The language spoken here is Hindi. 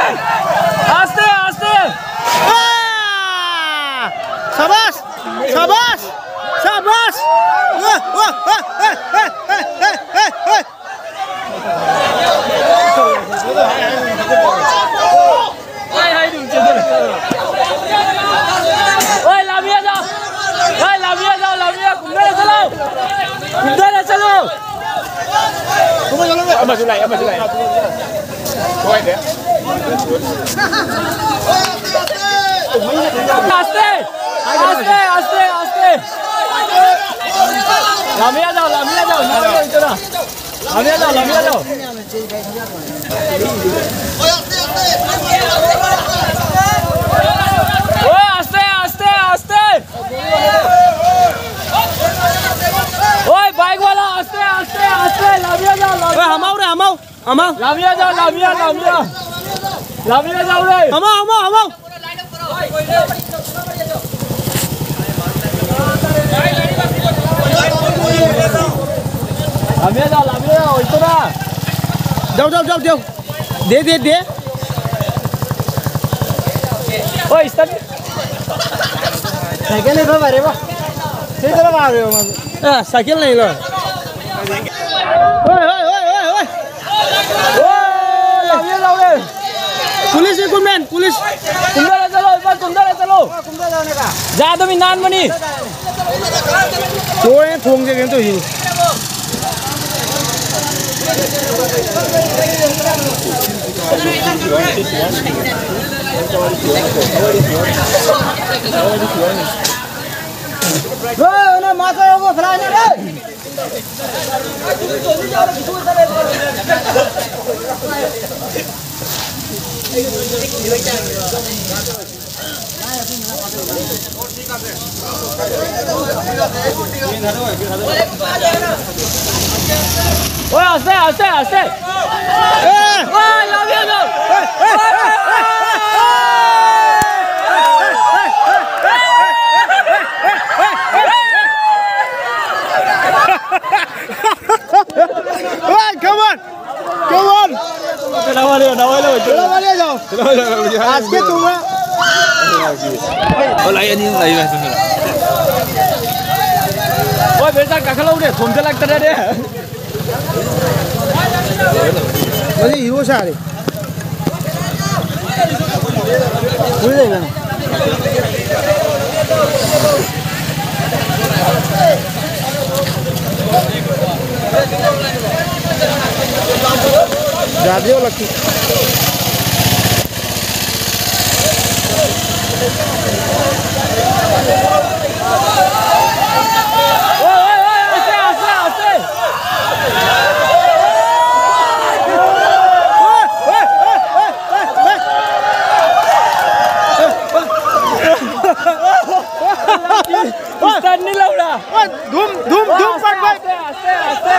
आस्ते आस्ते शाबाश शाबाश शाबाश Apa sulai? Aste. Lamia jauh. Oh, aste. Oi, bike wala, aste. Lamia jauh. Hamau. Lamia jauh deh. Hamau. Lamia jauh, itu dah. Jauh. Deh. Oi, start. Cycle नहीं बाबा रे बा सही तरह आ रहे हो साइकिल नहीं लो ओए Lamia jauh deh. Police recruitment police Kumdara चलो. जा तुम्ही नान मनी. कोई फोन के तो ही ना माता वो फलाने रे ओए आस्ते. ओए Lamia jauh. come on Kenapa dia जाओ आज के तुम Oi, besar kakak lau deh, thom jalak tada deh. मुझे हीरो सारे मुझे ना जादियो lucky Ustaz ni lah udah. धूम धूम धूम पट भाई आस्ते